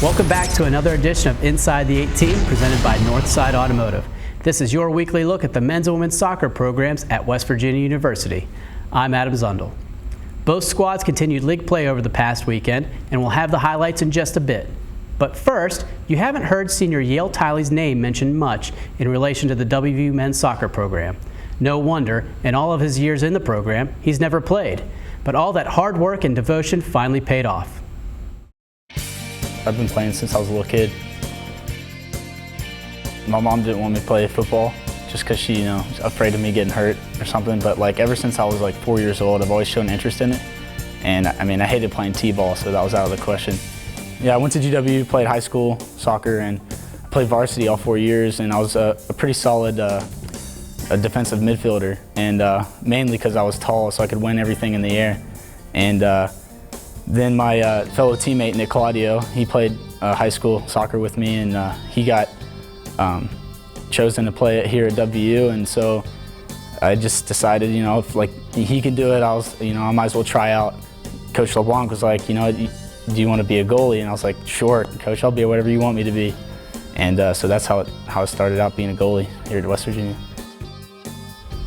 Welcome back to another edition of Inside the 18 presented by Northside Automotive. This is your weekly look at the men's and women's soccer programs at West Virginia University. I'm Adam Zundell. Both squads continued league play over the past weekend, and we'll have the highlights in just a bit. But first, you haven't heard senior Yale Tiley's name mentioned much in relation to the WVU men's soccer program. No wonder, in all of his years in the program, he's never played. But all that hard work and devotion finally paid off. I've been playing since I was a little kid. My mom didn't want me to play football just because she, was afraid of me getting hurt or something. But ever since I was 4 years old, I've always shown interest in it. And I hated playing t-ball, so that was out of the question. Yeah, I went to GW, played high school soccer, and played varsity all 4 years. And I was a pretty solid a defensive midfielder, and mainly because I was tall, so I could win everything in the air. And then my fellow teammate, Nick Claudio, he played high school soccer with me, and he got chosen to play it here at WU, and so I just decided, if he could do it, I might as well try out. Coach LeBlanc was like, do you want to be a goalie? And I was like, sure, Coach, I'll be whatever you want me to be. And so that's how it started out, being a goalie here at West Virginia.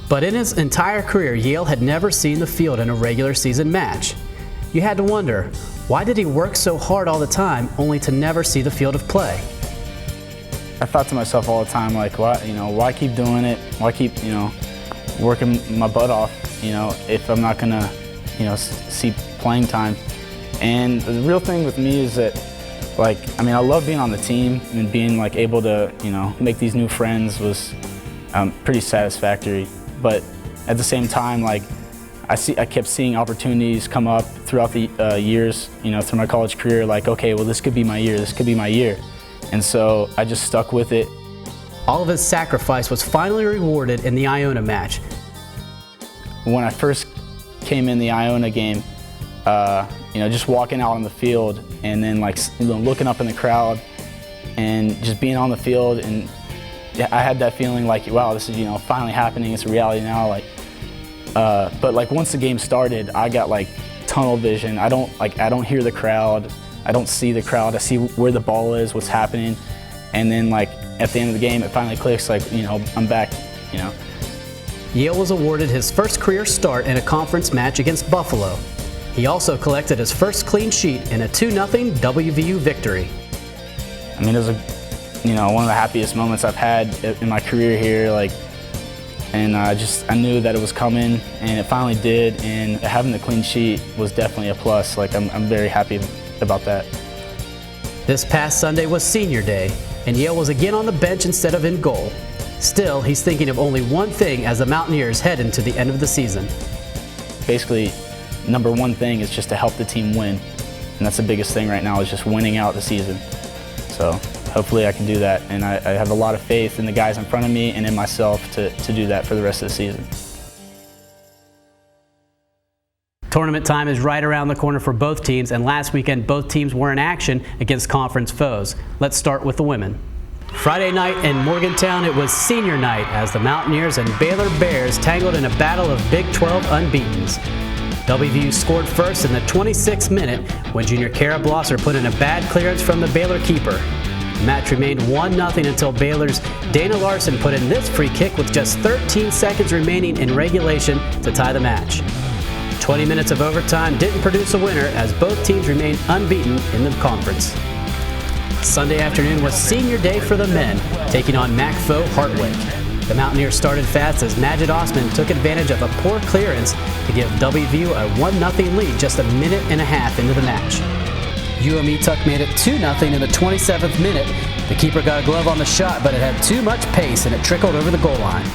But in his entire career, Yale had never seen the field in a regular season match. You had to wonder, why did he work so hard all the time only to never see the field of play? I thought to myself all the time, why keep doing it? Why keep, working my butt off, if I'm not gonna, see playing time? And the real thing with me is that, I love being on the team, and being able to, make these new friends was pretty satisfactory. But at the same time, I kept seeing opportunities come up throughout the years, through my college career, okay, well, this could be my year, this could be my year. And so I just stuck with it. All of his sacrifice was finally rewarded in the Iona match. When I first came in the Iona game, just walking out on the field and then looking up in the crowd and just being on the field, and I had that feeling wow, this is finally happening, it's a reality now. But once the game started, I got tunnel vision. I don't hear the crowd. I don't see the crowd. I see where the ball is, what's happening, and then at the end of the game, it finally clicks. I'm back. Yale was awarded his first career start in a conference match against Buffalo. He also collected his first clean sheet in a 2-0 WVU victory. It was one of the happiest moments I've had in my career here. And I knew that it was coming, and it finally did. And having the clean sheet was definitely a plus. I'm very happy about that. This past Sunday was senior day, and Yale was again on the bench instead of in goal. Still, he's thinking of only one thing as the Mountaineers head into the end of the season. Basically, number one thing is just to help the team win. And that's the biggest thing right now, is just winning out the season. So hopefully I can do that, and I have a lot of faith in the guys in front of me and in myself to do that for the rest of the season. Tournament time is right around the corner for both teams, and last weekend both teams were in action against conference foes. Let's start with the women. Friday night in Morgantown, it was senior night as the Mountaineers and Baylor Bears tangled in a battle of Big 12 unbeatens. WVU scored first in the 26th minute when junior Kara Blosser put in a bad clearance from the Baylor keeper. The match remained 1-0 until Baylor's Dana Larson put in this free kick with just 13 seconds remaining in regulation to tie the match. 20 minutes of overtime didn't produce a winner as both teams remained unbeaten in the conference. Sunday afternoon was senior day for the men, taking on MacFo Hartwick. The Mountaineers started fast as Majid Osman took advantage of a poor clearance to give WVU a 1-0 lead just a minute and a half into the match. UME Tuck made it 2-0 in the 27th minute. The keeper got a glove on the shot, but it had too much pace and it trickled over the goal line.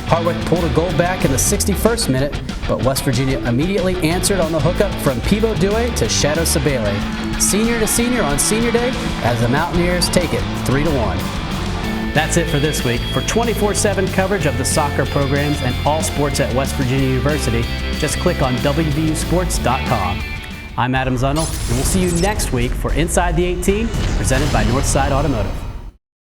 Hartwick pulled a goal back in the 61st minute, but West Virginia immediately answered on the hookup from Pivo Due to Shadow Sabele. Senior to senior on senior day as the Mountaineers take it 3-1. That's it for this week. For 24/7 coverage of the soccer programs and all sports at West Virginia University, just click on WVUsports.com. I'm Adam Zundell, and we'll see you next week for Inside the 18, presented by Northside Automotive.